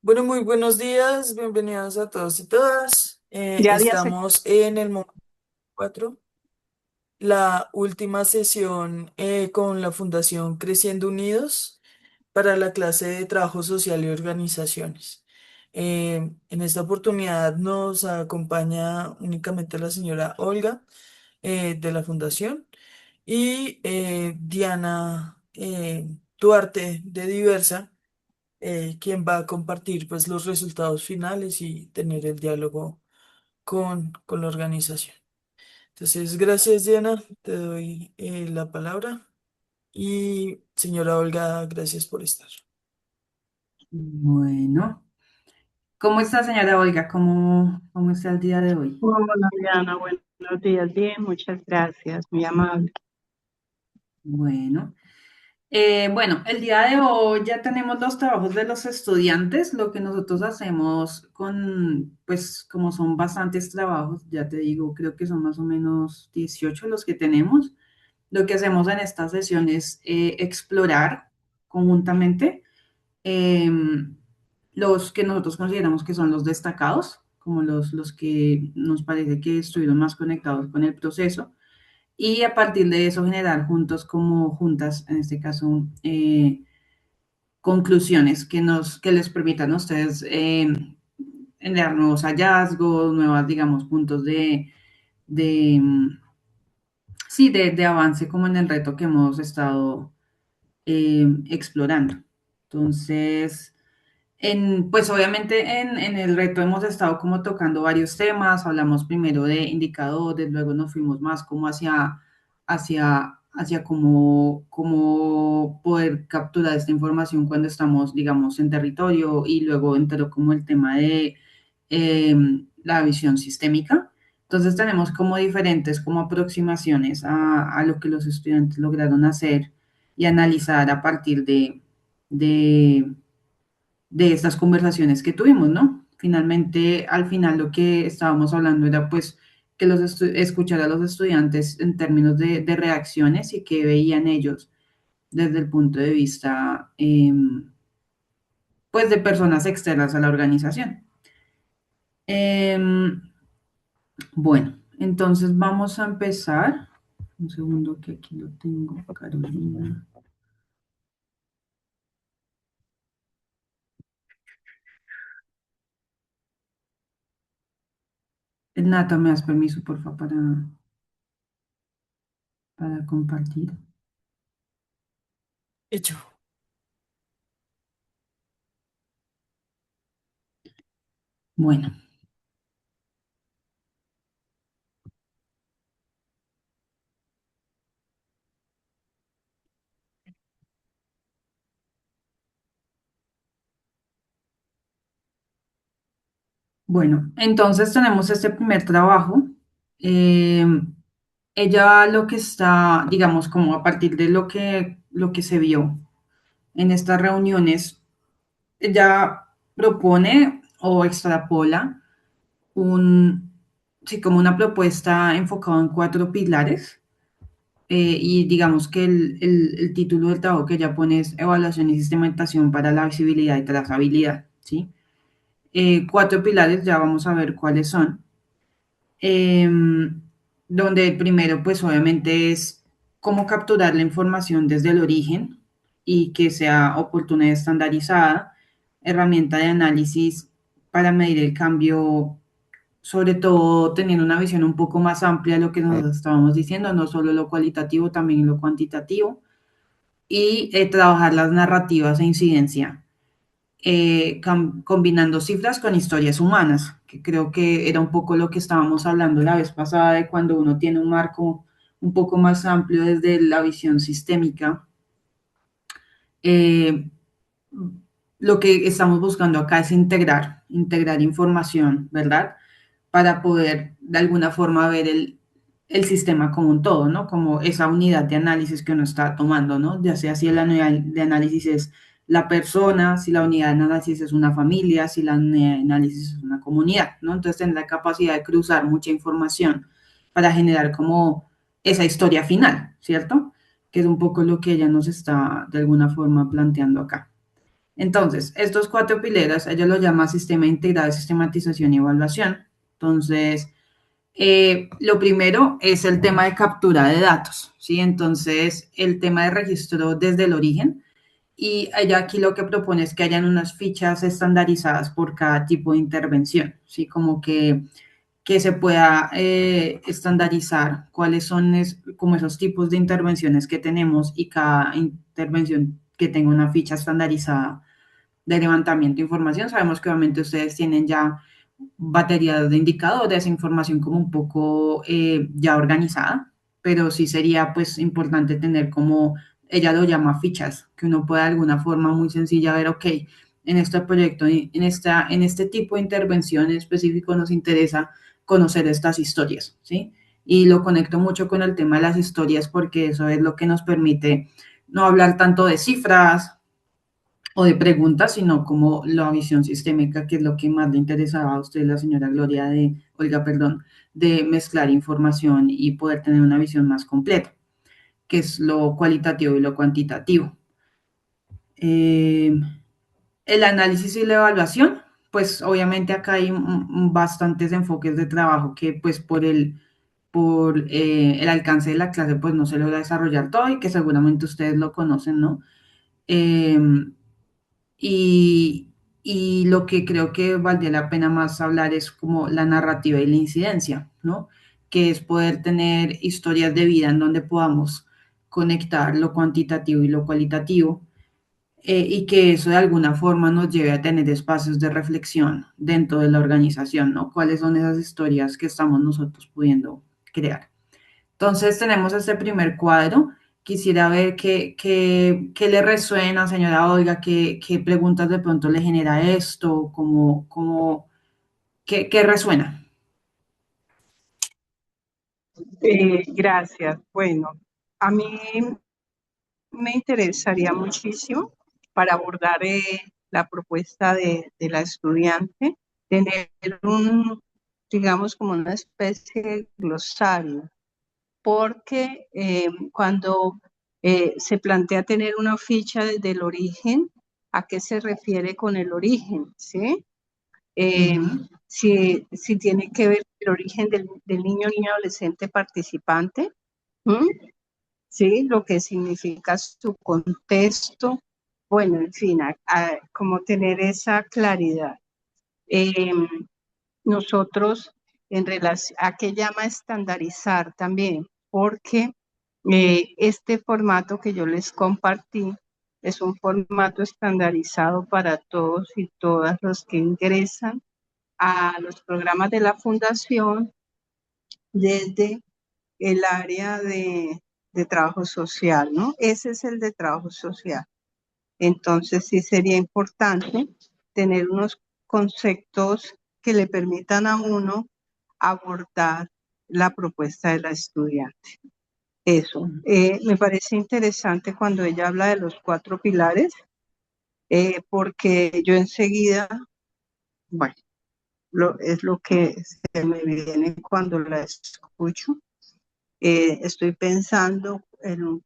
Bueno, muy buenos días, bienvenidos a todos y todas. Ya habías, Estamos en el momento 4, la última sesión con la Fundación Creciendo Unidos para la clase de Trabajo Social y Organizaciones. En esta oportunidad nos acompaña únicamente la señora Olga de la Fundación y Diana Duarte de Diversa, quien va a compartir pues los resultados finales y tener el diálogo con la organización. Entonces, gracias Diana, te doy la palabra y señora Olga, gracias por estar. bueno, ¿cómo está, señora Olga? ¿Cómo está el día de hoy? Hola, Diana, buenos días. Bien, muchas gracias, muy amable. Bueno, bueno, el día de hoy ya tenemos los trabajos de los estudiantes. Lo que nosotros hacemos pues como son bastantes trabajos, ya te digo, creo que son más o menos 18 los que tenemos. Lo que hacemos en esta sesión es explorar conjuntamente em, los que nosotros consideramos que son los destacados, como los que nos parece que estuvieron más conectados con el proceso, y a partir de eso generar juntos como juntas, en este caso, conclusiones que les permitan a ustedes generar nuevos hallazgos, nuevas, digamos, puntos de, sí, de avance como en el reto que hemos estado explorando. Entonces, pues obviamente en el reto hemos estado como tocando varios temas, hablamos primero de indicadores, luego nos fuimos más como hacia cómo poder capturar esta información cuando estamos, digamos, en territorio y luego entró como el tema de eh, la visión sistémica. Entonces tenemos como diferentes como aproximaciones a lo que los estudiantes lograron hacer y analizar a partir de de estas conversaciones que tuvimos, ¿no? Finalmente, al final lo que estábamos hablando era pues que escuchar a los estudiantes en términos de reacciones y que veían ellos desde el punto de vista pues de personas externas a la organización. Em, bueno, entonces vamos a empezar. Un segundo que aquí lo tengo, Carolina. Nata, ¿me das permiso, por favor, para compartir? Hecho. Bueno, bueno, entonces tenemos este primer trabajo. Eh, Ella lo que está, digamos, como a partir de lo que se vio en estas reuniones, ella propone o extrapola sí, como una propuesta enfocada en cuatro pilares. Y digamos que el título del trabajo que ella pone es Evaluación y Sistematización para la Visibilidad y Trazabilidad, ¿sí? Cuatro pilares, ya vamos a ver cuáles son. Donde el primero, pues obviamente es cómo capturar la información desde el origen y que sea oportuna y estandarizada, herramienta de análisis para medir el cambio, sobre todo teniendo una visión un poco más amplia de lo que nos estábamos diciendo, no solo lo cualitativo, también lo cuantitativo, y trabajar las narrativas e incidencia combinando cifras con historias humanas, que creo que era un poco lo que estábamos hablando la vez pasada de cuando uno tiene un marco un poco más amplio desde la visión sistémica. Eh, lo que estamos buscando acá es integrar información, ¿verdad? Para poder de alguna forma ver el sistema como un todo, ¿no? Como esa unidad de análisis que uno está tomando, ¿no? Ya sea si la unidad de análisis es la persona, si la unidad de análisis es una familia, si la unidad de análisis es una comunidad, ¿no? Entonces tener la capacidad de cruzar mucha información para generar como esa historia final, ¿cierto? Que es un poco lo que ella nos está de alguna forma planteando acá. Entonces, estos cuatro pilares, ellos lo llaman sistema integrado de sistematización y evaluación. Entonces, lo primero es el tema de captura de datos, ¿sí? Entonces, el tema de registro desde el origen. Y ella aquí lo que propone es que hayan unas fichas estandarizadas por cada tipo de intervención, ¿sí? Como que se pueda estandarizar cuáles son como esos tipos de intervenciones que tenemos y cada intervención que tenga una ficha estandarizada de levantamiento de información. Sabemos que obviamente ustedes tienen ya baterías de indicadores, información como un poco ya organizada, pero sí sería pues importante tener como, ella lo llama fichas, que uno pueda de alguna forma muy sencilla ver, ok, en este proyecto, en este tipo de intervención en específico nos interesa conocer estas historias, ¿sí? Y lo conecto mucho con el tema de las historias porque eso es lo que nos permite no hablar tanto de cifras, o de preguntas, sino como la visión sistémica, que es lo que más le interesaba a usted, la señora Gloria, Olga, perdón, de mezclar información y poder tener una visión más completa, que es lo cualitativo y lo cuantitativo. El análisis y la evaluación, pues obviamente acá hay bastantes enfoques de trabajo que pues por el alcance de la clase pues no se logra desarrollar todo y que seguramente ustedes lo conocen, ¿no? Eh, Y, y lo que creo que valdría la pena más hablar es como la narrativa y la incidencia, ¿no? Que es poder tener historias de vida en donde podamos conectar lo cuantitativo y lo cualitativo, y que eso de alguna forma nos lleve a tener espacios de reflexión dentro de la organización, ¿no? ¿Cuáles son esas historias que estamos nosotros pudiendo crear? Entonces tenemos este primer cuadro. Quisiera ver qué le resuena, señora Olga, qué preguntas de pronto le genera esto, qué resuena. Gracias. Bueno, a mí me interesaría muchísimo para abordar la propuesta de la estudiante, tener digamos, como una especie de glosario, porque cuando se plantea tener una ficha desde el origen, ¿a qué se refiere con el origen? ¿Sí? Si tiene que ver el origen del niño, niño, adolescente participante, ¿m? ¿Sí? Lo que significa su contexto, bueno, en fin, como tener esa claridad. Nosotros, en relación a qué llama estandarizar también, porque este formato que yo les compartí es un formato estandarizado para todos y todas los que ingresan a los programas de la fundación desde el área de trabajo social, ¿no? Ese es el de trabajo social. Entonces sí sería importante tener unos conceptos que le permitan a uno abordar la propuesta de la estudiante. Eso. Me parece interesante cuando ella habla de los 4 pilares, porque yo enseguida, bueno, es lo que se me viene cuando la escucho. Estoy pensando en un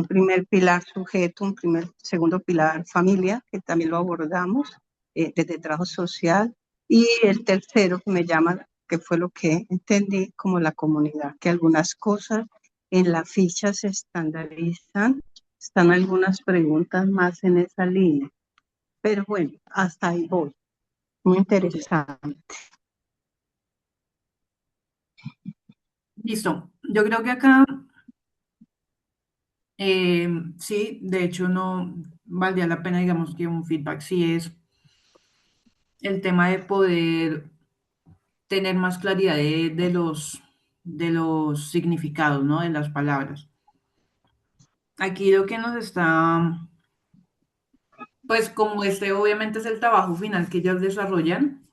primer pilar sujeto, segundo pilar familia, que también lo abordamos desde trabajo social, y el tercero que me llama, que fue lo que entendí como la comunidad, que algunas cosas en la ficha se estandarizan, están algunas preguntas más en esa línea, pero bueno, hasta ahí voy. Muy interesante. Listo. Yo creo que acá, sí, de hecho no valdría la pena, digamos que un feedback sí es el tema de poder tener más claridad de los significados, ¿no? De las palabras. Aquí lo que nos está, pues como este obviamente es el trabajo final que ellas desarrollan,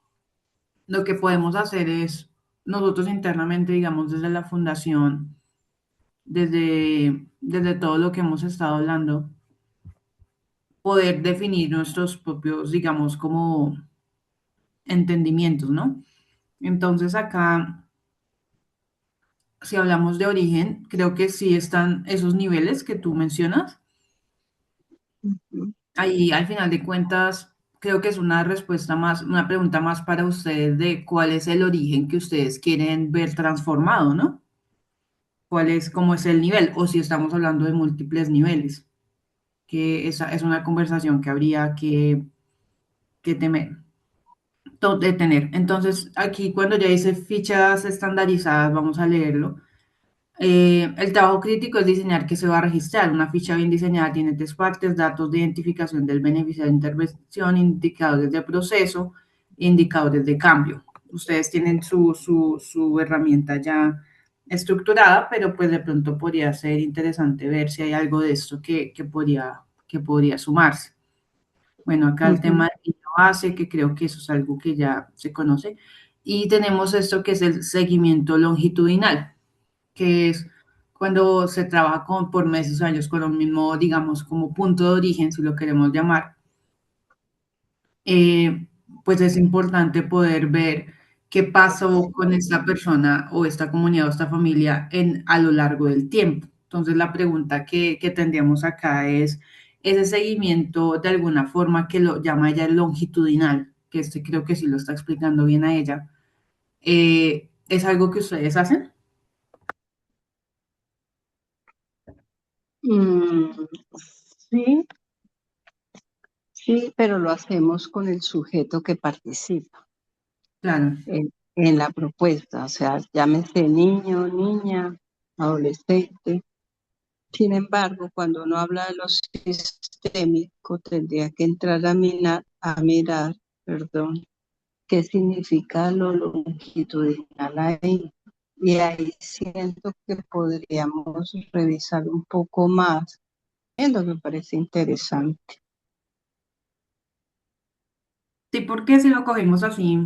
lo que podemos hacer es nosotros internamente, digamos, desde la fundación, desde todo lo que hemos estado hablando, poder definir nuestros propios, digamos, como entendimientos, ¿no? Entonces acá, si hablamos de origen, creo que sí están esos niveles que tú mencionas. ahí al final de cuentas creo que es una respuesta más, una pregunta más para ustedes de cuál es el origen que ustedes quieren ver transformado, ¿no? ¿Cuál es, cómo es el nivel? O si estamos hablando de múltiples niveles, que esa es una conversación que habría que temer, de tener. Entonces, aquí cuando ya dice fichas estandarizadas, vamos a leerlo. El trabajo crítico es diseñar qué se va a registrar. Una ficha bien diseñada tiene tres partes: datos de identificación del beneficiario de intervención, indicadores de proceso, indicadores de cambio. Ustedes tienen su herramienta ya estructurada, pero pues de pronto podría ser interesante ver si hay algo de esto que podría sumarse. Bueno, acá el tema Ujú. de la base, que creo que eso es algo que ya se conoce. Y tenemos esto que es el seguimiento longitudinal, que es cuando se trabaja por meses o años con lo mismo, digamos, como punto de origen, si lo queremos llamar. Pues es importante poder ver qué pasó con esta persona o esta comunidad o esta familia a lo largo del tiempo. Entonces, la pregunta que tendríamos acá es, ese seguimiento de alguna forma que lo llama ella longitudinal, que este creo que sí lo está explicando bien a ella, ¿es algo que ustedes hacen? Mm, sí, sí, pero lo hacemos con el sujeto que participa Claro. en la propuesta, o sea, llámese niño, niña, adolescente. Sin embargo, cuando uno habla de lo sistémico, tendría que entrar a mirar, perdón, qué significa lo longitudinal ahí. Y ahí siento que podríamos revisar un poco más, en lo que me parece interesante. Sí, porque si lo cogemos así,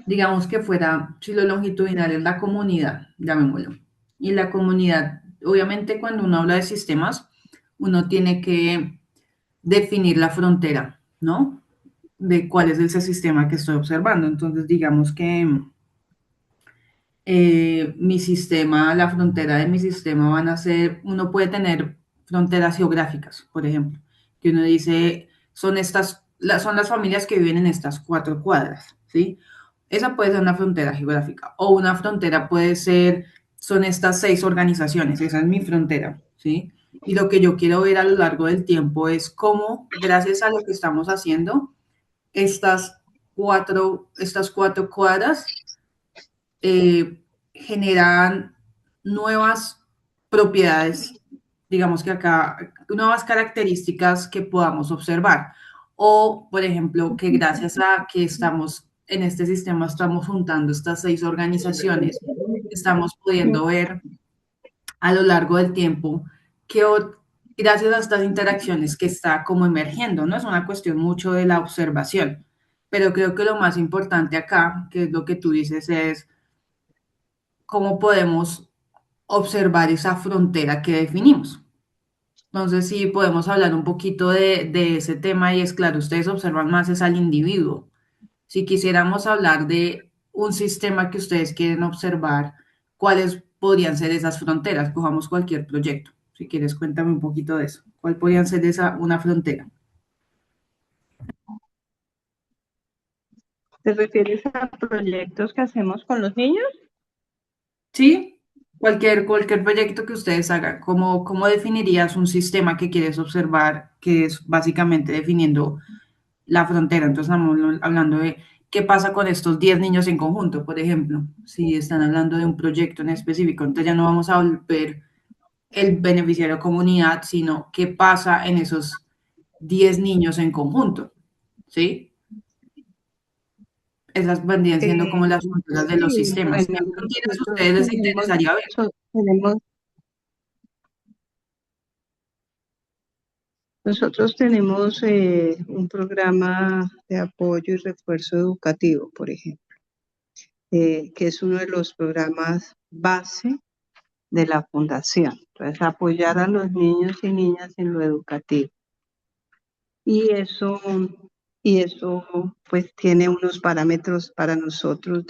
digamos que fuera, si lo longitudinal es la comunidad, llamémoslo. Y la comunidad, obviamente cuando uno habla de sistemas, uno tiene que definir la frontera, ¿no? De cuál es ese sistema que estoy observando. Entonces, digamos que mi sistema, la frontera de mi sistema van a ser, uno puede tener fronteras geográficas, por ejemplo, que uno dice, son las familias que viven en estas 4 cuadras, ¿sí? Esa puede ser una frontera geográfica, o una frontera puede ser, son estas 6 organizaciones, esa es mi frontera, ¿sí? Y lo que yo quiero ver a lo largo del tiempo es cómo, gracias a lo que estamos haciendo, estas cuatro cuadras generan nuevas propiedades, digamos que acá, nuevas características que podamos observar. O, por ejemplo, que gracias a que estamos en este sistema, estamos juntando estas 6 organizaciones, estamos pudiendo ver a lo largo del tiempo que gracias a estas interacciones que está como emergiendo, ¿no? Es una cuestión mucho de la observación, pero creo que lo más importante acá, que es lo que tú dices, es cómo podemos observar esa frontera que definimos. Entonces, sí, podemos hablar un poquito de ese tema y es claro, ustedes observan más es al individuo. Si quisiéramos hablar de un sistema que ustedes quieren observar, ¿cuáles podrían ser esas fronteras? Cojamos cualquier proyecto. Si quieres, cuéntame un poquito de eso. ¿Cuál podrían ser una frontera? ¿Te refieres a proyectos que hacemos con los niños? Sí, cualquier proyecto que ustedes hagan, ¿cómo definirías un sistema que quieres observar, que es básicamente definiendo la frontera? Entonces estamos hablando de qué pasa con estos 10 niños en conjunto, por ejemplo, si están hablando de un proyecto en específico, entonces ya no vamos a volver el beneficiario comunidad, sino qué pasa en esos 10 niños en conjunto, ¿sí? Esas vendrían siendo como las fronteras de los Sí, sistemas. bueno, ¿Qué fronteras a nosotros ustedes les tenemos, interesaría ver? tenemos, nosotros tenemos un programa de apoyo y refuerzo educativo, por ejemplo, que es uno de los programas base de la fundación. Entonces, apoyar a los niños y niñas en lo educativo. Y eso, y eso pues tiene unos parámetros para nosotros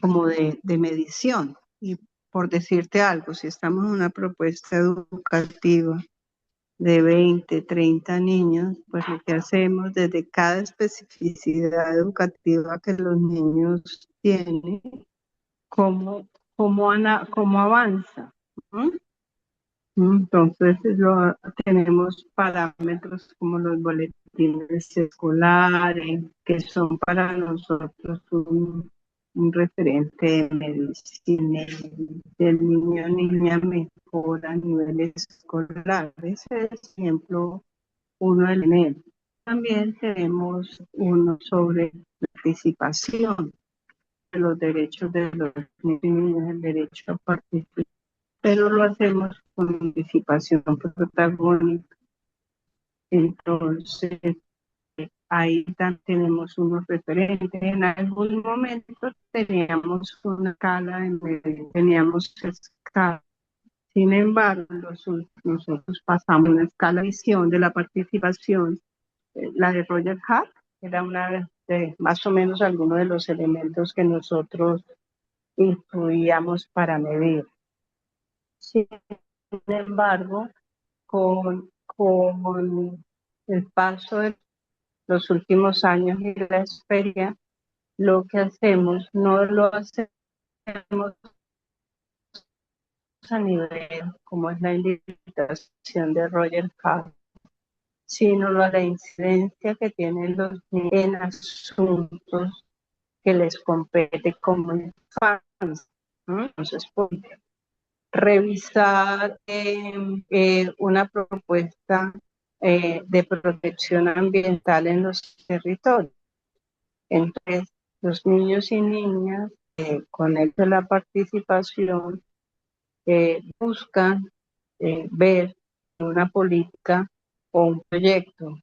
como de medición. Y por decirte algo, si estamos en una propuesta educativa de 20, 30 niños, pues lo que hacemos desde cada especificidad educativa que los niños tienen, cómo avanza. ¿No? Entonces tenemos parámetros como los boletines escolares, que son para nosotros un referente de medicina, del niño o niña mejora a nivel escolar. Ese es ejemplo uno del ENEM. También tenemos uno sobre participación de los derechos de los niños, el derecho a participar, pero lo hacemos con participación protagónica. Entonces, ahí también tenemos unos referentes. En algún momento teníamos una escala en medio, teníamos escala. Sin embargo, nosotros pasamos una escala de visión de la participación, la de Roger Hart, era una de más o menos algunos de los elementos que nosotros incluíamos para medir. Sin embargo, con el paso de los últimos años y la experiencia, lo que hacemos no lo hacemos a nivel, como es la invitación de Roger Hart, sino a la incidencia que tienen los niños en asuntos que les compete como infancia. Entonces, por revisar una propuesta de protección ambiental en los territorios. Entonces, los niños y niñas con esto la participación buscan ver una política o un proyecto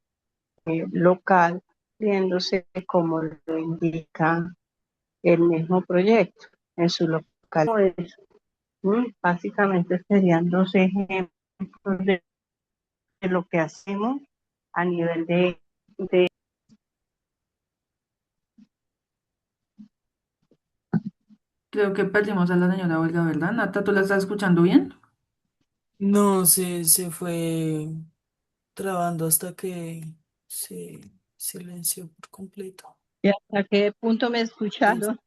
local, viéndose como lo indica el mismo proyecto en su local. Básicamente serían dos ejemplos de lo que hacemos a nivel de Creo que perdimos a la señora Olga, ¿verdad? Nata, ¿tú la estás escuchando bien? No, se fue trabando hasta que se silenció por completo. ¿Y hasta qué punto me Listo. escucharon?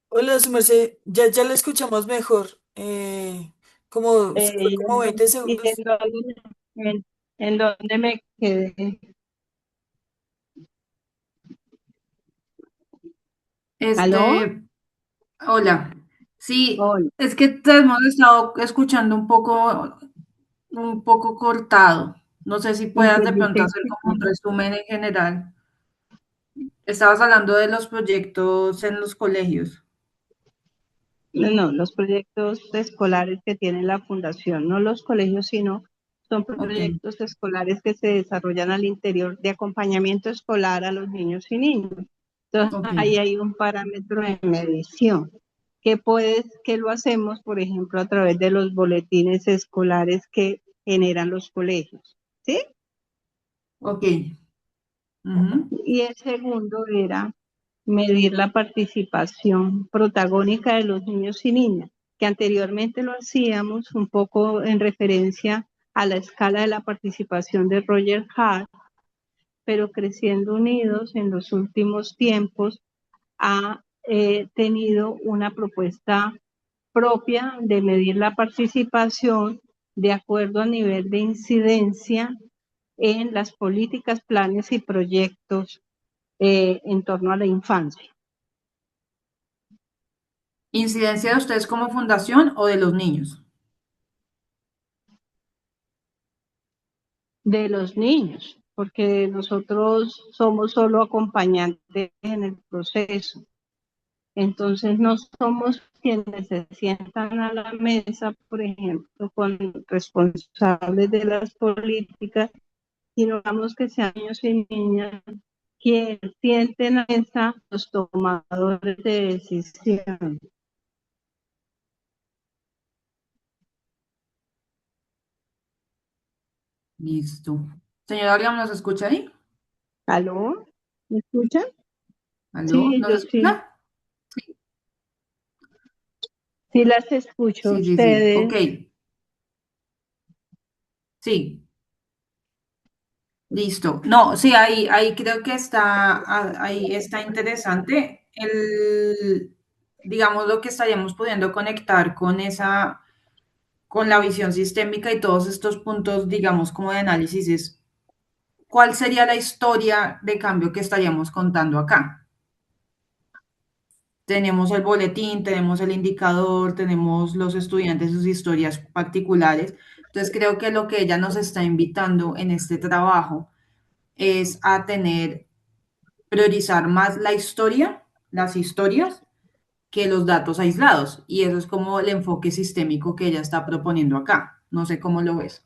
Hola, su merced, ya la escuchamos mejor. Fue como 20 ¿Y segundos. en dónde me quedé? ¿Aló? Este, hola. Sí, Hola. es que te hemos estado escuchando un poco cortado. No sé si puedas de pronto hacer como un resumen en general. Estabas hablando de los proyectos en los colegios. No, los proyectos escolares que tiene la fundación, no los colegios, sino son Ok, proyectos escolares que se desarrollan al interior de acompañamiento escolar a los niños y niñas. Entonces, ok, ahí hay un parámetro de medición que lo hacemos, por ejemplo, a través de los boletines escolares que generan los colegios, ¿sí? ok. Ujú. Y el segundo era medir la participación protagónica de los niños y niñas, que anteriormente lo hacíamos un poco en referencia a la escala de la participación de Roger Hart, pero Creciendo Unidos en los últimos tiempos ha tenido una propuesta propia de medir la participación de acuerdo al nivel de incidencia en las políticas, planes y proyectos en torno a la infancia. ¿Incidencia de ustedes como fundación o de los niños? De los niños, porque nosotros somos solo acompañantes en el proceso. Entonces no somos quienes se sientan a la mesa, por ejemplo, con responsables de las políticas, sino vamos que sean niños y niñas quienes sienten a la mesa los tomadores de decisión. Listo. Señora Olga, ¿nos escucha ahí? ¿Aló? ¿Me escuchan? ¿Aló? Sí, ¿Nos yo sí, escucha? Sí, sí las escucho. sí, sí, sí. Ok. Ustedes Sí, listo. No, sí, ahí creo que está, ahí está interesante. Digamos, lo que estaríamos pudiendo conectar con con la visión sistémica y todos estos puntos, digamos, como de análisis es, ¿cuál sería la historia de cambio que estaríamos contando acá? Tenemos el boletín, tenemos el indicador, tenemos los estudiantes, sus historias particulares. Entonces creo que lo que ella nos está invitando en este trabajo es a priorizar más la historia, las historias, que los datos aislados. Y eso es como el enfoque sistémico que ella está proponiendo acá. No sé cómo lo ves.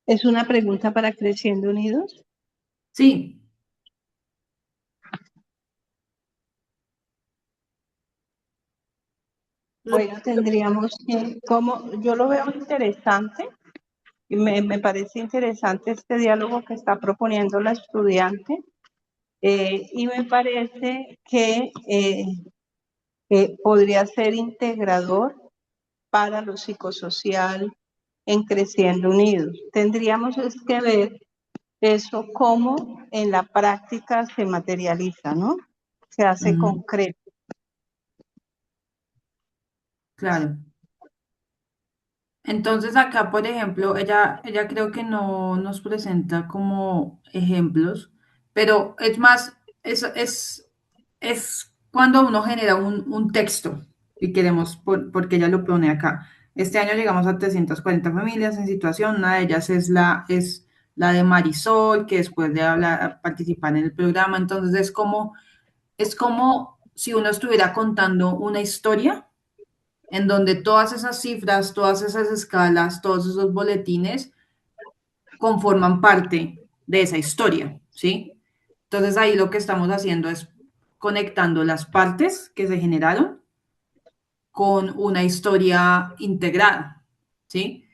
Es una pregunta para Creciendo Unidos. Sí, Le- Bueno, tendríamos que, como yo lo veo interesante, y me parece interesante este diálogo que está proponiendo la estudiante, y me parece que podría ser integrador para lo psicosocial en Creciendo Unidos. Tendríamos es que ver eso cómo en la práctica se materializa, ¿no? Se hace ujú, concreto. claro. Entonces acá, por ejemplo, ella creo que no nos presenta como ejemplos, pero es más, es cuando uno genera un texto y queremos, porque ella lo pone acá. Este año llegamos a 340 familias en situación, una de ellas es la de Marisol, que después de hablar, participar en el programa, entonces es como si uno estuviera contando una historia en donde todas esas cifras, todas esas escalas, todos esos boletines conforman parte de esa historia, ¿sí? Entonces ahí lo que estamos haciendo es conectando las partes que se generaron con una historia integrada, ¿sí?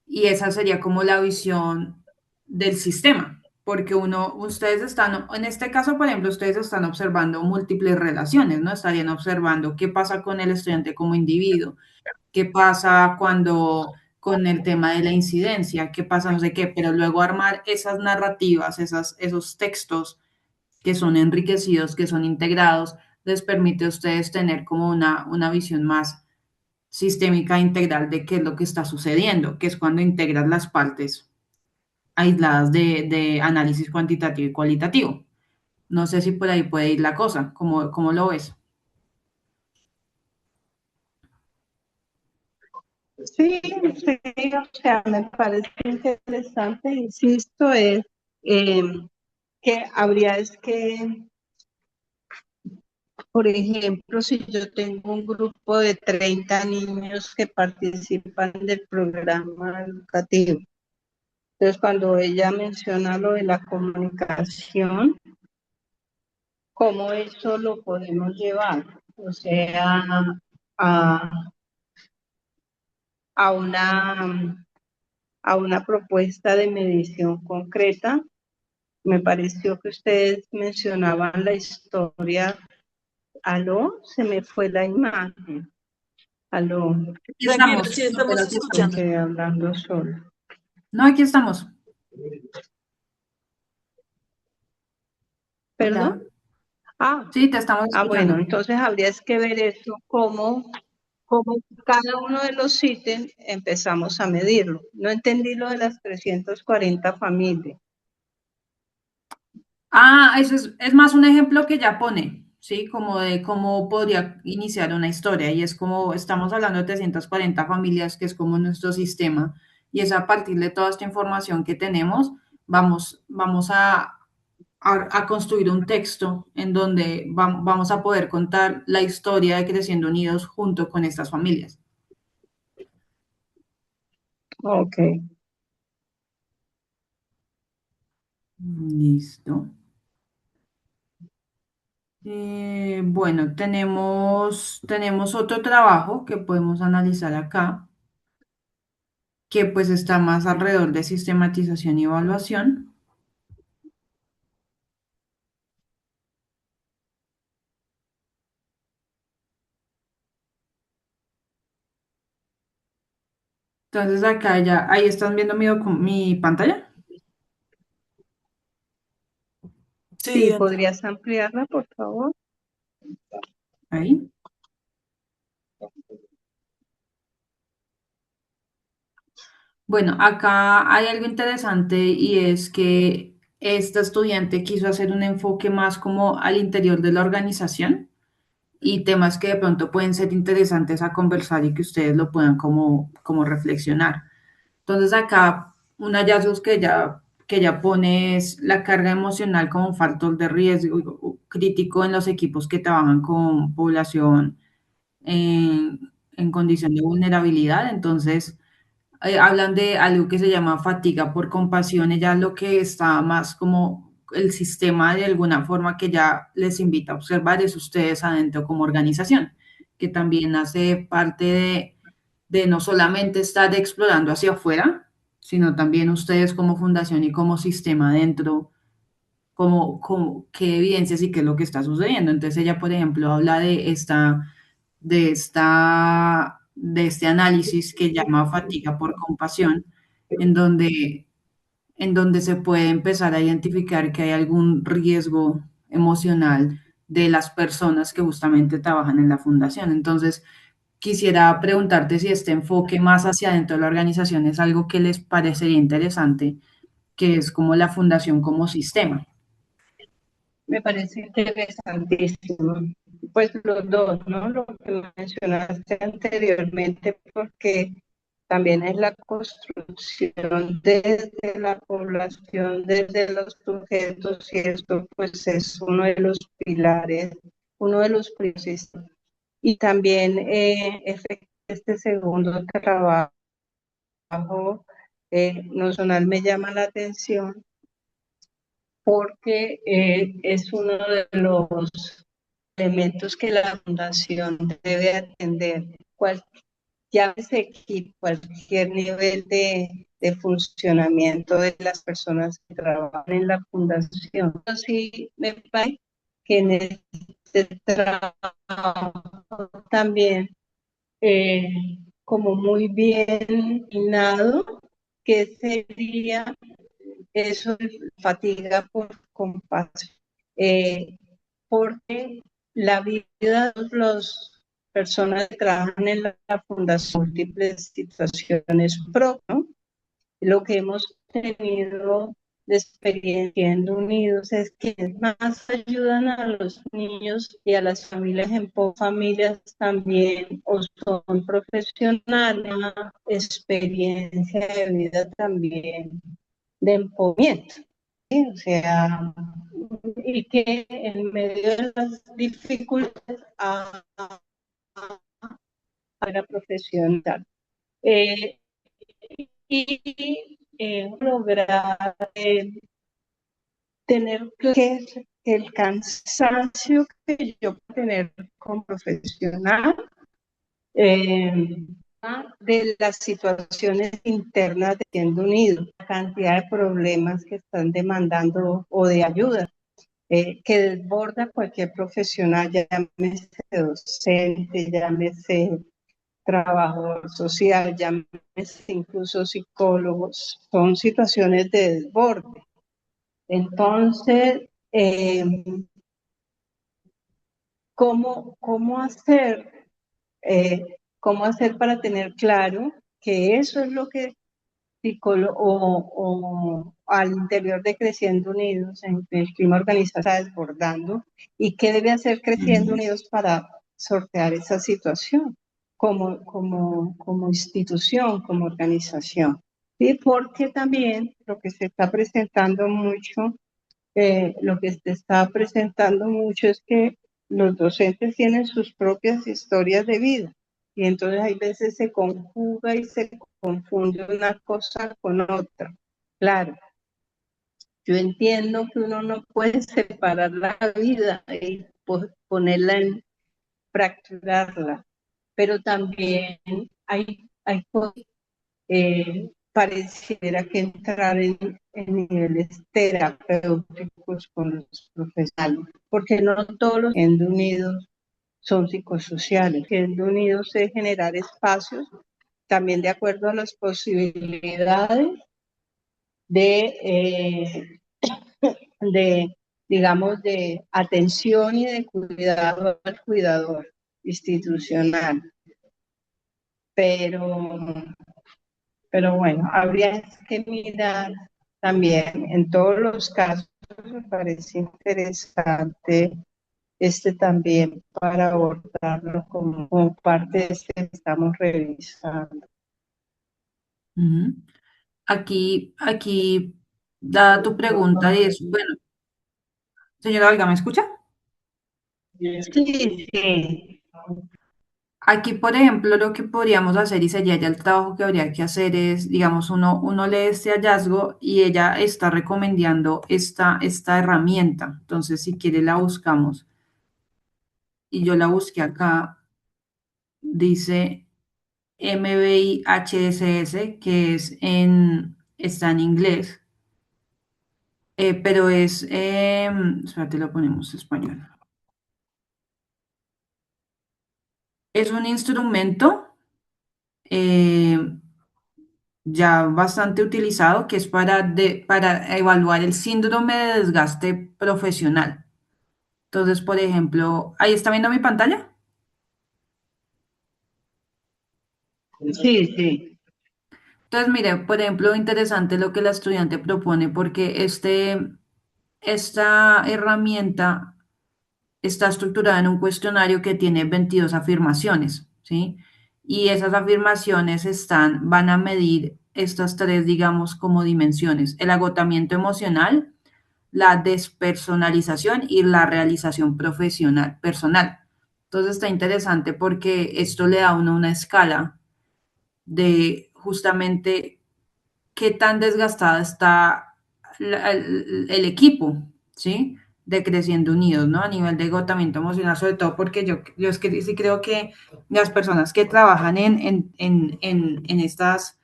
Y esa sería como la visión del sistema, porque ustedes están, en este caso, por ejemplo, ustedes están observando múltiples relaciones, ¿no? Estarían observando qué pasa con el estudiante como individuo, qué pasa cuando con el tema de la incidencia, qué pasa, no sé qué, pero luego armar esas narrativas, esos textos que son enriquecidos, que son integrados, les permite a ustedes tener como una visión más sistémica e integral de qué es lo que está sucediendo, que es cuando integras las partes aisladas de análisis cuantitativo y cualitativo. No sé si por ahí puede ir la cosa, cómo lo ves? Sí, sí, o sea, me parece interesante, insisto, es eh, que habría es que, por ejemplo, si yo tengo un grupo de 30 niños que participan del programa educativo, entonces cuando ella menciona lo de la comunicación, ¿cómo eso lo podemos llevar? O sea, a, a una, a una propuesta de medición concreta. Me pareció que ustedes mencionaban la historia. Aló, se me fue la imagen. Aló, Aquí Tranquila, estamos, sí, estamos pero aquí me escuchando. estamos. quedé hablando solo. No, aquí estamos. ¿Perdón? Ah, Sí, te estamos bueno, escuchando. entonces habría que ver eso, cómo cada uno de los ítems empezamos a medirlo. No entendí lo de las 340 familias. Ah, eso es más un ejemplo que ya pone, ¿sí? Como de cómo podría iniciar una historia. Y es como, estamos hablando de 340 familias, que es como nuestro sistema. Y es a partir de toda esta información que tenemos, vamos a construir un texto en donde vamos a poder contar la historia de Creciendo Unidos junto con estas familias. Ok. Listo. Bueno, tenemos otro trabajo que podemos analizar acá. que pues está más alrededor de sistematización y evaluación. Entonces acá ya, ahí están viendo mi pantalla. Sí, Sí, Diana. ¿podrías ampliarla, por favor? Ahí. Bueno, acá hay algo interesante y es que esta estudiante quiso hacer un enfoque más como al interior de la organización y temas que de pronto pueden ser interesantes a conversar y que ustedes lo puedan como reflexionar. Entonces acá un hallazgo que ya pone es la carga emocional como un factor de riesgo crítico en los equipos que trabajan con población en condición de vulnerabilidad. Entonces, hablan de algo que se llama fatiga por compasión, ella lo que está más como el sistema de alguna forma que ya les invita a observar es ustedes adentro como organización, que también hace parte de no solamente estar explorando hacia afuera, sino también ustedes como fundación y como sistema dentro, como qué evidencias y qué es lo que está sucediendo. Entonces ella, por ejemplo, habla de este análisis que llama fatiga por compasión, en donde, en donde se puede empezar a identificar que hay algún riesgo emocional de las personas que justamente trabajan en la fundación. Entonces, quisiera preguntarte si este enfoque más hacia adentro de la organización es algo que les parecería interesante, que es como la fundación como sistema. Me parece interesantísimo. Pues los dos, ¿no? Lo que mencionaste anteriormente, porque también es la construcción desde la población, desde los sujetos, y esto pues es uno de los pilares, uno de los principios. Y también este segundo trabajo nacional me llama la atención porque es uno de los elementos que la fundación debe atender, llámese equipo, cualquier nivel de funcionamiento de las personas que trabajan en la fundación. Sí, me parece que en este trabajo también eh, como muy bien hinado, que sería eso de fatiga por compasión, eh, porque la vida de las personas que trabajan en la fundación, múltiples situaciones pro, ¿no? Lo que hemos tenido de experiencia en Unidos es que más ayudan a los niños y a las familias en familias también, o son profesionales, una experiencia de vida también de empoderamiento, ¿sí? O sea, y que en medio de las dificultades a la profesional. Eh, y lograr tener que el cansancio que yo puedo tener como profesional eh, de las situaciones internas de siendo unido, la cantidad de problemas que están demandando o de ayuda, que desborda cualquier profesional, llámese docente, llámese trabajador social, llámese incluso psicólogos, son situaciones de desborde. Entonces, ¿cómo hacer? ¿Cómo hacer para tener claro que eso es lo que o al interior de Creciendo Unidos, en el clima organizado está desbordando, y qué debe hacer Creciendo Unidos para sortear esa situación como institución, como organización? Y porque también lo que se está presentando mucho, lo que se está presentando mucho es que los docentes tienen sus propias historias de vida y entonces hay veces se conjuga y se confunde una cosa con otra. Claro, yo entiendo que uno no puede separar la vida y ponerla en fracturarla, pero también hay cosas pareciera que entrar en niveles terapéuticos con los profesionales, porque no todos los Unidos son psicosociales. Que Unidos es generar espacios también de acuerdo a las posibilidades de, de digamos, de atención y de cuidado al cuidador institucional. Pero, pero bueno, habría que mirar también, en todos los casos, me parece interesante también para abordarlo como parte de este que estamos revisando. Ujú. Aquí, dada tu pregunta, es, bueno, señora Olga, ¿me escucha? Sí, sí. Aquí, por ejemplo, lo que podríamos hacer y sería ya el trabajo que habría que hacer es, digamos, uno lee este hallazgo y ella está recomendando esta herramienta. Entonces, si quiere, la buscamos. Y yo la busqué acá, dice MBIHSS, que está en inglés, pero espérate, lo ponemos en español. Es un instrumento eh, ya bastante utilizado que es para evaluar el síndrome de desgaste profesional. Entonces, por ejemplo, ¿ahí está viendo mi pantalla? Sí, sí. Entonces, mire, por ejemplo, interesante lo que la estudiante propone porque esta herramienta está estructurada en un cuestionario que tiene 22 afirmaciones, ¿sí? Y esas afirmaciones van a medir estas tres, digamos, como dimensiones: el agotamiento emocional, la despersonalización y la realización profesional, personal. Entonces está interesante porque esto le da a uno una escala de justamente qué tan desgastada está el equipo, ¿sí? De Creciendo Unidos, ¿no? A nivel de agotamiento emocional, sobre todo porque yo es que sí creo que las personas que trabajan en estas,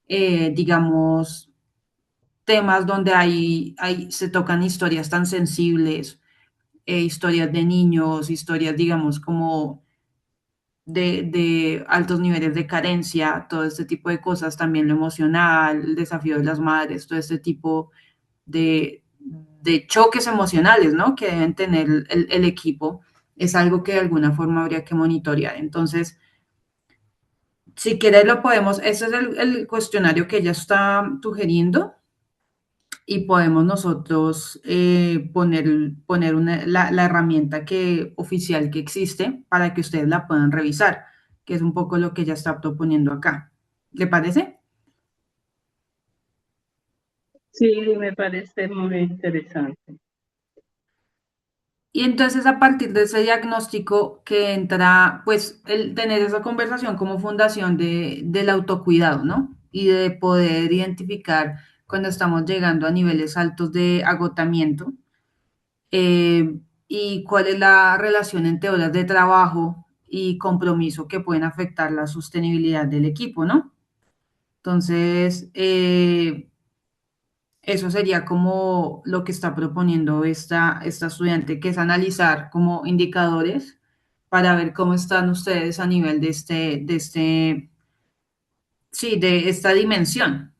digamos, temas donde se tocan historias tan sensibles, historias de niños, historias, digamos, como de altos niveles de carencia, todo este tipo de cosas, también lo emocional, el desafío de las madres, todo este tipo de choques emocionales, ¿no? Que deben tener el equipo, es algo que de alguna forma habría que monitorear. Entonces, si quieres lo podemos, ese es el cuestionario que ella está sugiriendo y podemos nosotros poner la herramienta oficial que existe para que ustedes la puedan revisar, que es un poco lo que ella está proponiendo acá. ¿Le parece? Sí, me parece muy interesante. Y entonces a partir de ese diagnóstico que entra, pues, el tener esa conversación como fundación del autocuidado, ¿no? Y de poder identificar cuando estamos llegando a niveles altos de agotamiento, y cuál es la relación entre horas de trabajo y compromiso que pueden afectar la sostenibilidad del equipo, ¿no? Entonces, eso sería como lo que está proponiendo esta estudiante, que es analizar como indicadores para ver cómo están ustedes a nivel sí, de esta dimensión,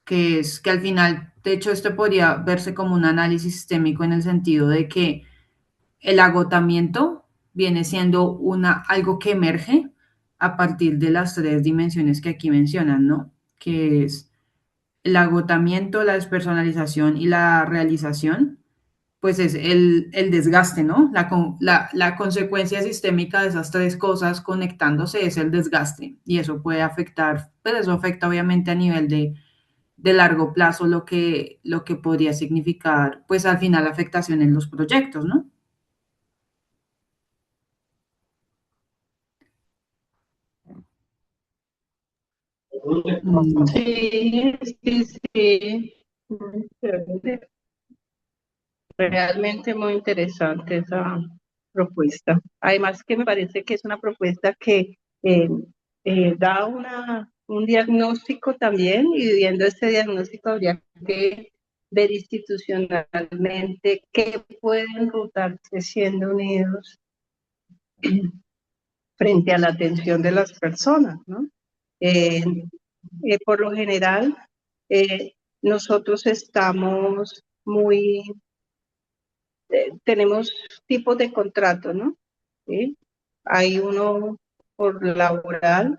que es que al final, de hecho, esto podría verse como un análisis sistémico en el sentido de que el agotamiento viene siendo algo que emerge a partir de las tres dimensiones que aquí mencionan, ¿no? Que es el agotamiento, la despersonalización y la realización, pues es el desgaste, ¿no? La consecuencia sistémica de esas tres cosas conectándose es el desgaste y eso puede afectar, pues eso afecta obviamente a nivel de largo plazo lo que podría significar, pues al final afectación en los proyectos, ¿no? Mm. Sí, sí, sí. Muy chévere. Realmente muy interesante esa propuesta. Además que me parece que es una propuesta que da un diagnóstico también, y viendo este diagnóstico habría que ver institucionalmente qué pueden rutarse siendo unidos frente a la atención de las personas, ¿no? Eh, por lo general, nosotros estamos tenemos tipos de contrato, ¿no? ¿Sí? Hay uno por laboral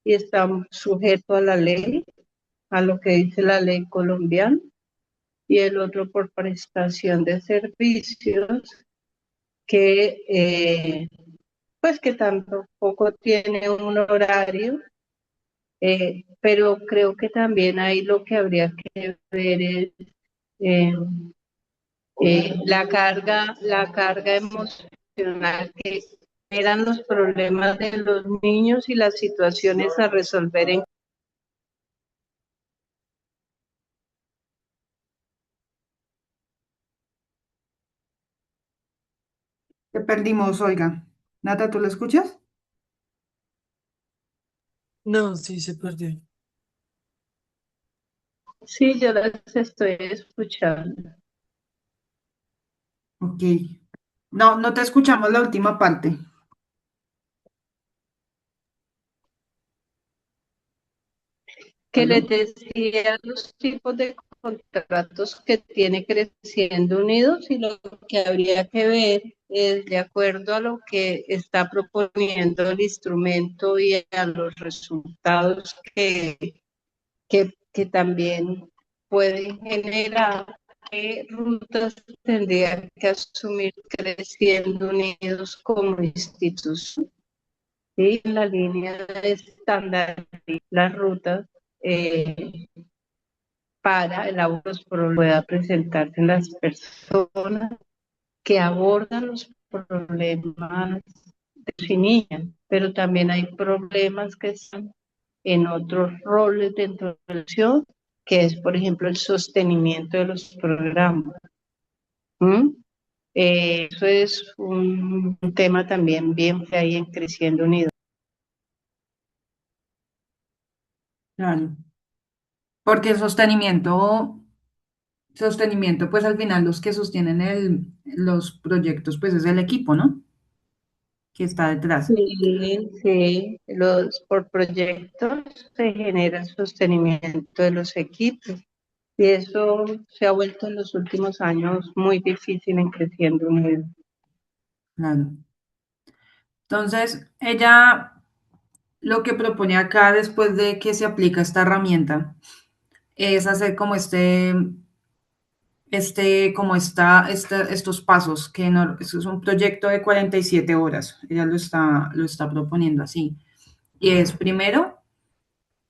y está sujeto a la ley, a lo que dice la ley colombiana, y el otro por prestación de servicios que pues que tampoco tiene un horario, pero creo que también ahí lo que habría que ver es eh, la carga emocional que eran los problemas de los niños y las situaciones a resolver en. Te perdimos, Olga. Nata, ¿tú lo escuchas? No, sí se perdió. Sí, yo las estoy escuchando. Ok. No, no te escuchamos la última parte. Que ¿Aló? les decía los tipos de contratos que tiene Creciendo Unidos, y lo que habría que ver es de acuerdo a lo que está proponiendo el instrumento y a los resultados que también pueden generar, qué rutas tendría que asumir Creciendo Unidos como institución. Sí, en la línea de estándar, las rutas para el aborto pueda presentarse en las personas que abordan los problemas de su niña, pero también hay problemas que están en otros roles dentro de la educación, que es, por ejemplo, el sostenimiento de los programas. ¿Mm? Eso es un tema también bien que hay en Creciendo Unido. Claro. Porque el sostenimiento, pues al final los que sostienen los proyectos, pues es el equipo, ¿no? Que está detrás. Sí, sí, por proyectos se genera sostenimiento de los equipos, y eso se ha vuelto en los últimos años muy difícil en Creciendo Unido. Claro. Entonces, ella lo que propone acá después de que se aplica esta herramienta es hacer como estos pasos, que no, eso es un proyecto de 47 horas, ella lo está proponiendo así. Y es primero,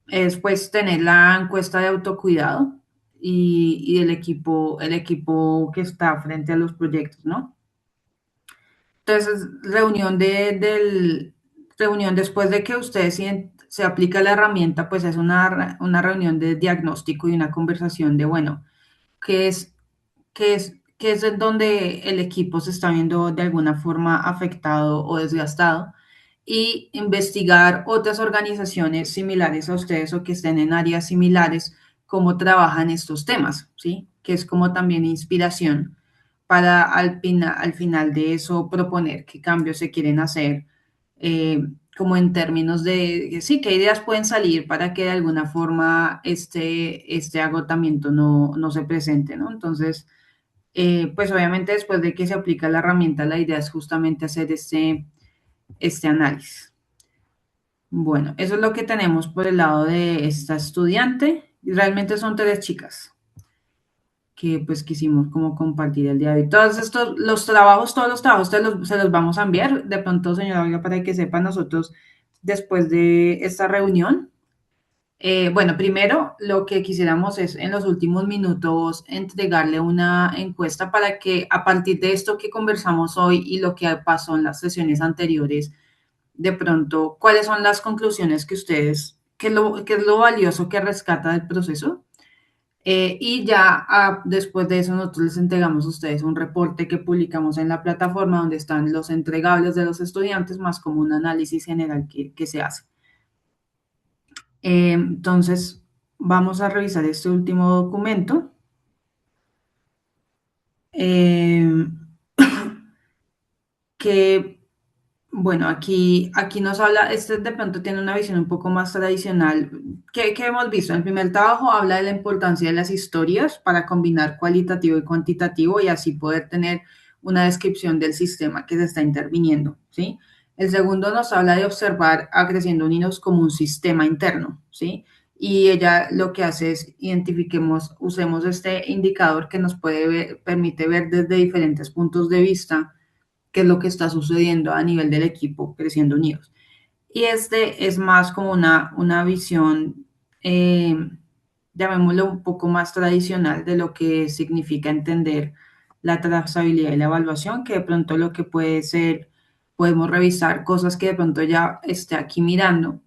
es pues tener la encuesta de autocuidado y el equipo que está frente a los proyectos, ¿no? Entonces, reunión después de que ustedes se aplica la herramienta, pues es una reunión de diagnóstico y una conversación de, bueno, qué es, qué es en donde el equipo se está viendo de alguna forma afectado o desgastado, y investigar otras organizaciones similares a ustedes o que estén en áreas similares, cómo trabajan estos temas, ¿sí? Que es como también inspiración para al final de eso proponer qué cambios se quieren hacer, como en términos de, sí, qué ideas pueden salir para que de alguna forma este agotamiento no se presente, ¿no? Entonces, pues obviamente después de que se aplica la herramienta, la idea es justamente hacer este análisis. Bueno, eso es lo que tenemos por el lado de esta estudiante. Y realmente son tres chicas que pues quisimos como compartir el día de hoy. Todos los trabajos se los vamos a enviar. De pronto, señora Olga, para que sepa nosotros después de esta reunión. Bueno, primero lo que quisiéramos es en los últimos minutos entregarle una encuesta para que a partir de esto que conversamos hoy y lo que pasó en las sesiones anteriores, de pronto, ¿cuáles son las conclusiones que ustedes, qué es lo valioso que rescata del proceso? Y ya después de eso nosotros les entregamos a ustedes un reporte que publicamos en la plataforma donde están los entregables de los estudiantes, más como un análisis general que se hace. Entonces, vamos a revisar este último documento. eh, que, bueno, aquí nos habla, este de pronto tiene una visión un poco más tradicional. ¿Qué hemos visto? En el primer trabajo habla de la importancia de las historias para combinar cualitativo y cuantitativo y así poder tener una descripción del sistema que se está interviniendo, ¿sí? El segundo nos habla de observar a Creciendo Unidos como un sistema interno, ¿sí? Y ella lo que hace es identifiquemos, usemos este indicador que nos permite ver desde diferentes puntos de vista qué es lo que está sucediendo a nivel del equipo Creciendo Unidos. Y este es más como una visión, eh, llamémoslo un poco más tradicional de lo que significa entender la trazabilidad y la evaluación, que de pronto lo que puede ser, podemos revisar cosas que de pronto ya esté aquí mirando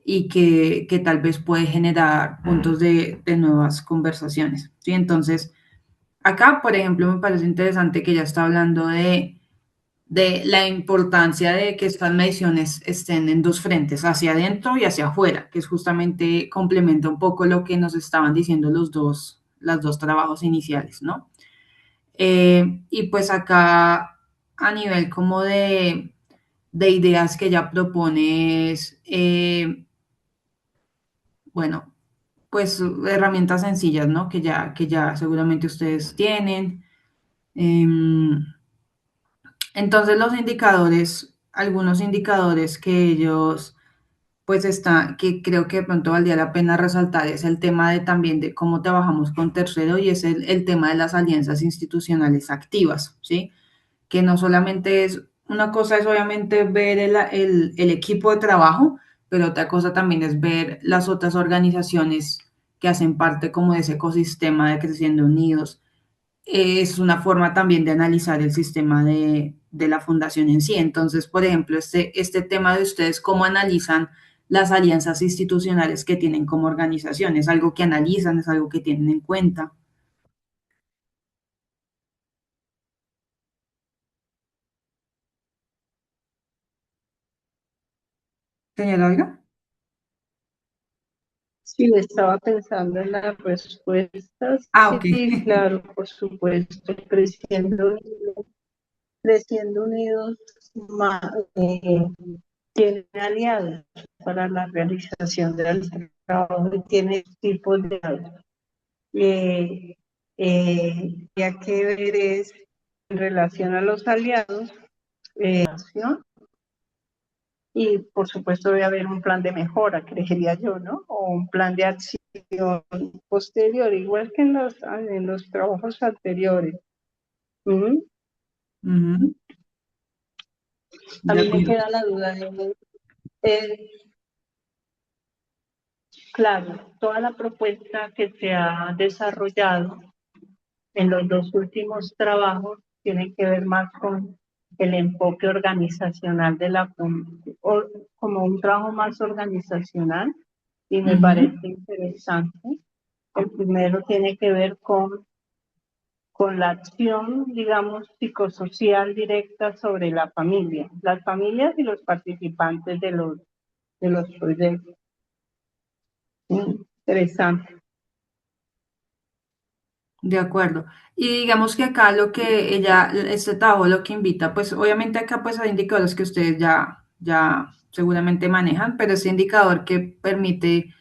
y que tal vez puede generar puntos de nuevas conversaciones. ¿Sí? Entonces, acá, por ejemplo, me parece interesante que ya está hablando de la importancia de que estas mediciones estén en dos frentes, hacia adentro y hacia afuera, que es justamente complementa un poco lo que nos estaban diciendo los dos trabajos iniciales, ¿no? Y pues acá a nivel como de ideas que ya propones, bueno, pues herramientas sencillas, ¿no? Que ya seguramente ustedes tienen. Em, Entonces los indicadores, algunos indicadores que ellos, pues está, que creo que de pronto valdría la pena resaltar es el tema de también de cómo trabajamos con tercero y es el tema de las alianzas institucionales activas, ¿sí? Que no solamente es, una cosa es obviamente ver el equipo de trabajo, pero otra cosa también es ver las otras organizaciones que hacen parte como de ese ecosistema de Creciendo Unidos, es una forma también de analizar el sistema de la fundación en sí. Entonces, por ejemplo, este tema de ustedes, ¿cómo analizan las alianzas institucionales que tienen como organización? ¿Es algo que analizan? ¿Es algo que tienen en cuenta? Señora Olga. Sí, estaba pensando en las respuestas. Ah, ok. Sí, claro, por supuesto, Creciendo Unidos tiene aliados para la realización del trabajo y tiene tipos de aliados. Eh, y hay que ver es en relación a los aliados, ¿no? Y por supuesto debe haber un plan de mejora, creería yo, ¿no? O un plan de acción posterior, igual que en los trabajos anteriores. ¿Mm? Ujú. A De mí me acuerdo. queda la duda de, eh, claro, toda la propuesta que se ha desarrollado en los dos últimos trabajos tiene que ver más con el enfoque organizacional de como un trabajo más organizacional y me Ujú. parece interesante. El primero tiene que ver con la acción, digamos, psicosocial directa sobre la familia, las familias y los participantes de los proyectos. Interesante. De acuerdo. Y digamos que acá lo que este trabajo lo que invita, pues obviamente acá pues hay indicadores que ustedes ya seguramente manejan, pero ese indicador que permite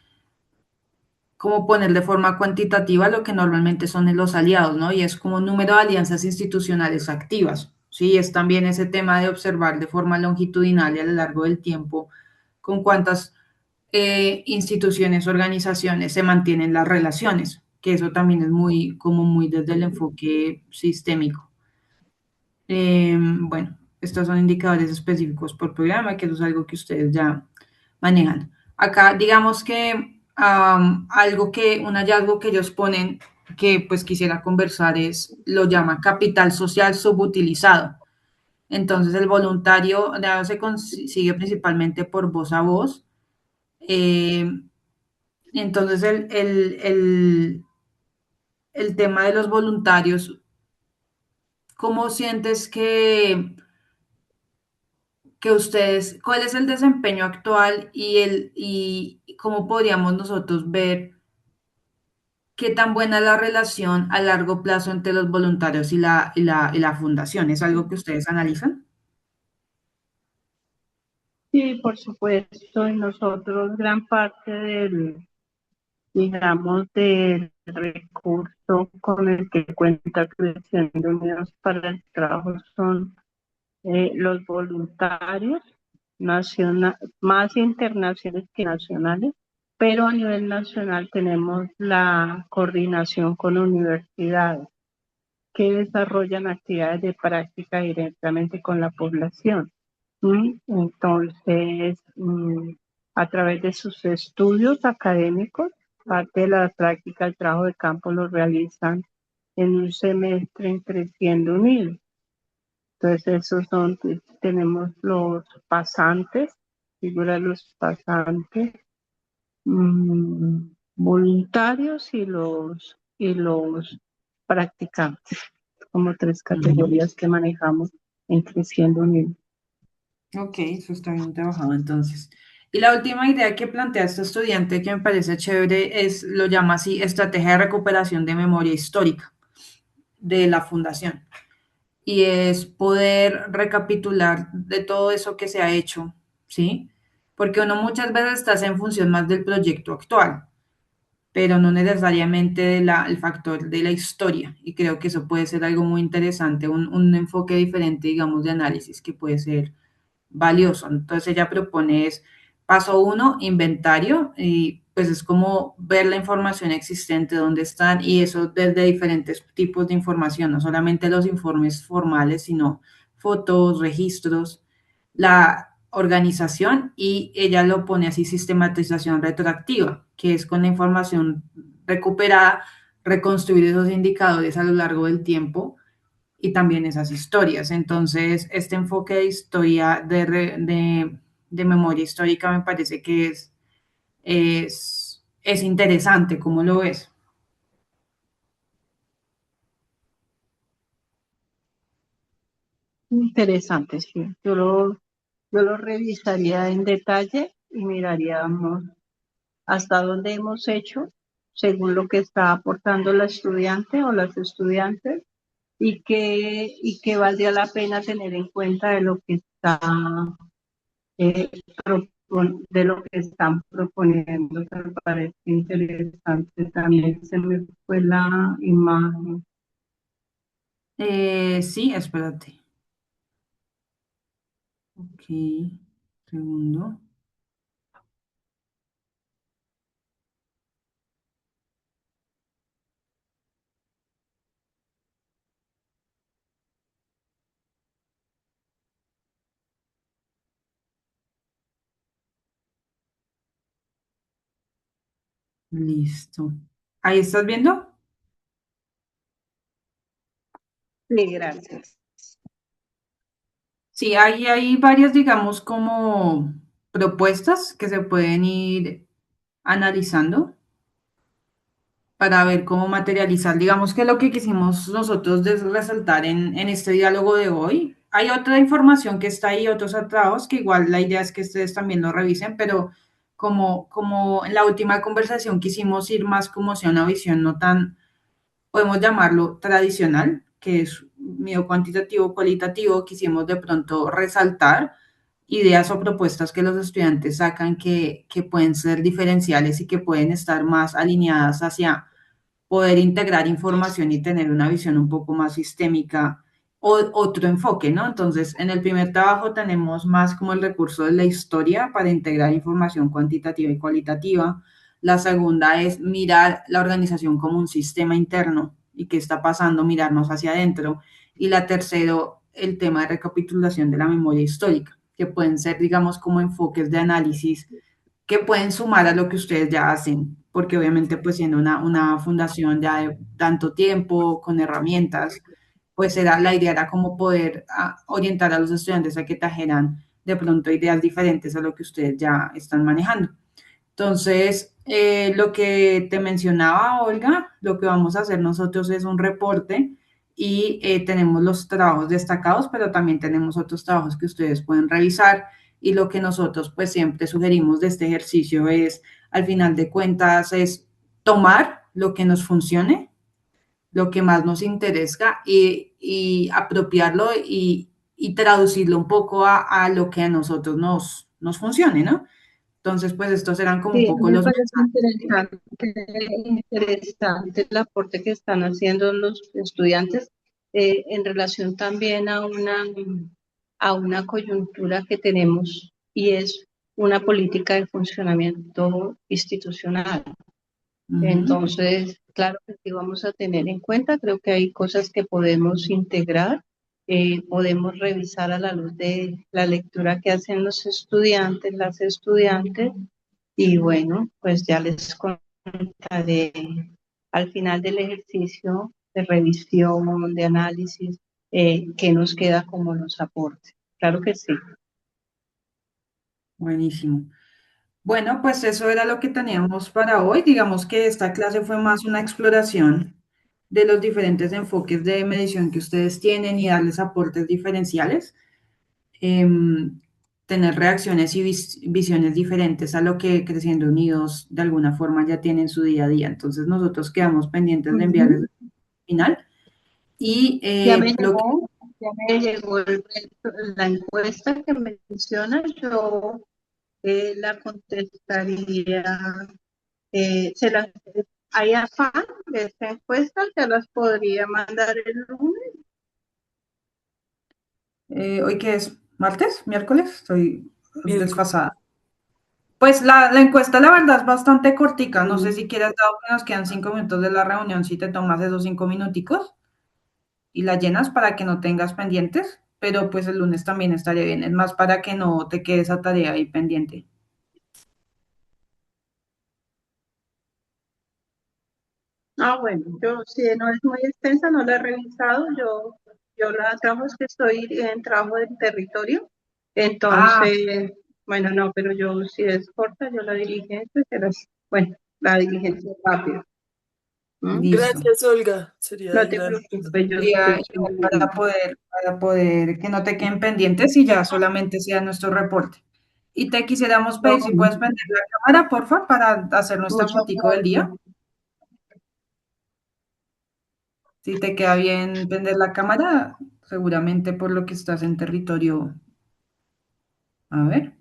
como poner de forma cuantitativa lo que normalmente son los aliados, ¿no? Y es como un número de alianzas institucionales activas, ¿sí? Es también ese tema de observar de forma longitudinal y a lo largo del tiempo con cuántas instituciones, organizaciones se mantienen las relaciones, que eso también es muy, como muy desde el enfoque sistémico. Bueno, estos son indicadores específicos por programa, que eso es algo que ustedes ya manejan. Acá, digamos que algo un hallazgo que ellos ponen, que pues quisiera conversar es, lo llama capital social subutilizado. Entonces, el voluntario ya se consigue principalmente por voz a voz. Eh, entonces, el tema de los voluntarios, ¿cómo sientes que ustedes, cuál es el desempeño actual y cómo podríamos nosotros ver qué tan buena es la relación a largo plazo entre los voluntarios y la fundación. ¿Es algo que ustedes analizan? Sí, por supuesto, y nosotros gran parte del, digamos, del recurso con el que cuenta Creciendo Unidos para el Trabajo son los voluntarios más internacionales que nacionales, pero a nivel nacional tenemos la coordinación con universidades que desarrollan actividades de práctica directamente con la población. Entonces, a través de sus estudios académicos, parte de la práctica del trabajo de campo lo realizan en un semestre en Creciendo Unidos. Entonces, esos son, tenemos los pasantes, figura de los pasantes, voluntarios y los practicantes, como tres Ujú. categorías que manejamos en Creciendo Unidos. Ok, eso está bien trabajado entonces. Y la última idea que plantea este estudiante que me parece chévere es, lo llama así, estrategia de recuperación de memoria histórica de la fundación. Y es poder recapitular de todo eso que se ha hecho, ¿sí? Porque uno muchas veces está en función más del proyecto actual, pero no necesariamente el factor de la historia. Y creo que eso puede ser algo muy interesante, un enfoque diferente, digamos, de análisis que puede ser valioso. Entonces ella propone es paso uno, inventario, y pues es como ver la información existente, dónde están, y eso desde diferentes tipos de información, no solamente los informes formales, sino fotos, registros, la organización, y ella lo pone así, sistematización retroactiva, que es con la información recuperada, reconstruir esos indicadores a lo largo del tiempo y también esas historias. Entonces, este enfoque de historia, de memoria histórica, me parece que es interesante. ¿Cómo lo ves? Interesante, sí. Yo lo revisaría en detalle y miraríamos hasta dónde hemos hecho según lo que está aportando la estudiante o las estudiantes y que valdría la pena tener en cuenta de lo que está eh, de lo que están proponiendo. Me parece interesante. También se me fue la imagen. Sí, espérate. Ok, segundo. Listo. ¿Ahí estás viendo? Sí, gracias. Sí, hay varias, digamos, como propuestas que se pueden ir analizando para ver cómo materializar. Digamos que lo que quisimos nosotros resaltar en este diálogo de hoy. Hay otra información que está ahí, otros trabajos que igual la idea es que ustedes también lo revisen, pero como en la última conversación quisimos ir más como hacia una visión no tan, podemos llamarlo tradicional, que es medio cuantitativo, cualitativo, quisimos de pronto resaltar ideas o propuestas que los estudiantes sacan que pueden ser diferenciales y que pueden estar más alineadas hacia poder integrar información y tener una visión un poco más sistémica o otro enfoque, ¿no? Entonces, en el primer trabajo tenemos más como el recurso de la historia para integrar información cuantitativa y cualitativa. La segunda es mirar la organización como un sistema interno y qué está pasando, mirarnos hacia adentro. Y la tercero, el tema de recapitulación de la memoria histórica, que pueden ser, digamos, como enfoques de análisis que pueden sumar a lo que ustedes ya hacen, porque obviamente pues siendo una fundación ya de tanto tiempo, con herramientas, pues la idea era como poder orientar a los estudiantes a que trajeran de pronto ideas diferentes a lo que ustedes ya están manejando. Entonces, lo que te mencionaba, Olga, lo que vamos a hacer nosotros es un reporte y tenemos los trabajos destacados, pero también tenemos otros trabajos que ustedes pueden revisar y lo que nosotros pues siempre sugerimos de este ejercicio es, al final de cuentas, es tomar lo que nos funcione, lo que más nos interesa y apropiarlo y traducirlo un poco a lo que a nosotros nos funcione, ¿no? Entonces, pues estos eran como un Sí, poco me los parece mensajes. interesante el aporte que están haciendo los estudiantes en relación también a una coyuntura que tenemos y es una política de funcionamiento institucional. Ujú. Entonces, claro que sí vamos a tener en cuenta, creo que hay cosas que podemos integrar, podemos revisar a la luz de la lectura que hacen los estudiantes, las estudiantes, y bueno, pues ya les contaré al final del ejercicio de revisión, de análisis, qué nos queda como los aportes. Claro que sí. Buenísimo. Bueno, pues eso era lo que teníamos para hoy. Digamos que esta clase fue más una exploración de los diferentes enfoques de medición que ustedes tienen y darles aportes diferenciales, em, tener reacciones y visiones diferentes a lo que Creciendo Unidos de alguna forma ya tiene en su día a día. Entonces nosotros quedamos pendientes de enviarles Ujú. el final y Ya me lo que llegó, ya me llegó la encuesta que menciona, yo la contestaría, se las, hay afán de esta encuesta, se las podría mandar el lunes. hoy que es martes, miércoles, estoy Miércoles. desfasada. Pues la encuesta, la verdad, es bastante cortica. No sé Mm. si quieres, dado que nos quedan 5 minutos de la reunión, si te tomas esos 5 minuticos y la llenas para que no tengas pendientes, pero pues el lunes también estaría bien. Es más para que no te quede esa tarea ahí pendiente. Ah, bueno, yo si no es muy extensa, no la he revisado, yo la trabajo es que estoy en trabajo del territorio, Ah, entonces, bueno, no, pero yo si es corta, yo la diligencia, bueno, la diligencia rápida. ¿Mm? listo. Gracias, Olga. Sería No de te gran ayuda. preocupes, yo Y estoy para poder que no te queden pendientes y ya solamente sea nuestro reporte. Y te quisiéramos pedir si puedes prender la cámara, porfa, para hacer nuestra muchas fotico del día. gracias. Si te queda bien prender la cámara, seguramente por lo que estás en territorio. A ver.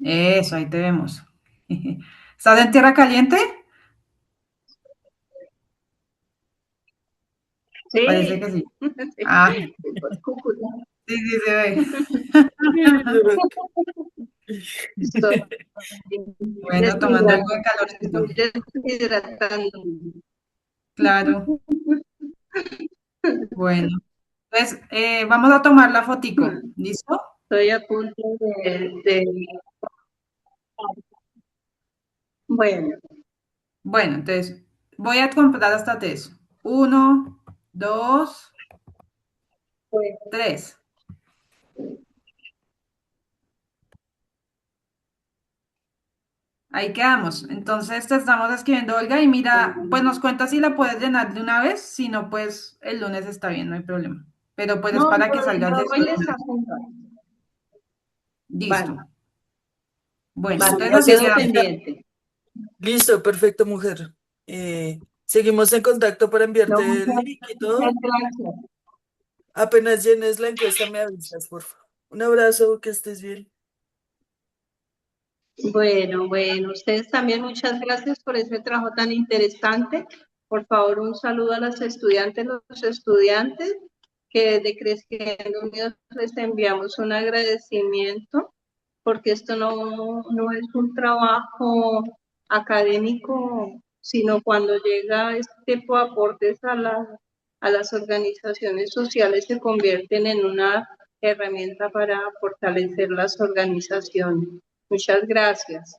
Eso, ahí te vemos. ¿Estás en tierra caliente? Parece que Sí, sí. sí, Ah, por Cúcuta. sí, sí se ve. Estoy Bueno, tomando algo de estoy calorcito. deshidratando. Claro. Bueno. Entonces, vamos a tomar la fotico. ¿Listo? Estoy a punto bueno, Bueno, entonces voy a comprar hasta tres. Uno, dos, pues, tres. Ahí quedamos. Entonces te estamos escribiendo, Olga, y mira, pues nos cuenta si la puedes llenar de una vez. Si no, pues el lunes está bien, no hay problema. Pero pues es no, para que salgas yo de eso hoy de les una vez. apunto. Listo. Vale, Bueno, vale, entonces yo así quedo quedamos. pendiente. Listo, perfecto, mujer. Seguimos en contacto para No, enviarte el muchas, link y muchas todo. gracias. Apenas llenes la encuesta, me avisas, por favor. Un abrazo, que estés bien. Bueno, ustedes también muchas gracias por ese trabajo tan interesante. Por favor, un saludo a las estudiantes, los estudiantes que de Creciendo Unidos les enviamos un agradecimiento porque esto no es un trabajo académico, sino cuando llega este tipo de aportes a las organizaciones sociales se convierten en una herramienta para fortalecer las organizaciones. Muchas gracias.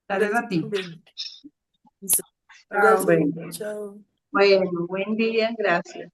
Gracias Gracias a ti. también. Listo. Ah, Abrazo. bueno. Chao. Bueno, buen día, gracias.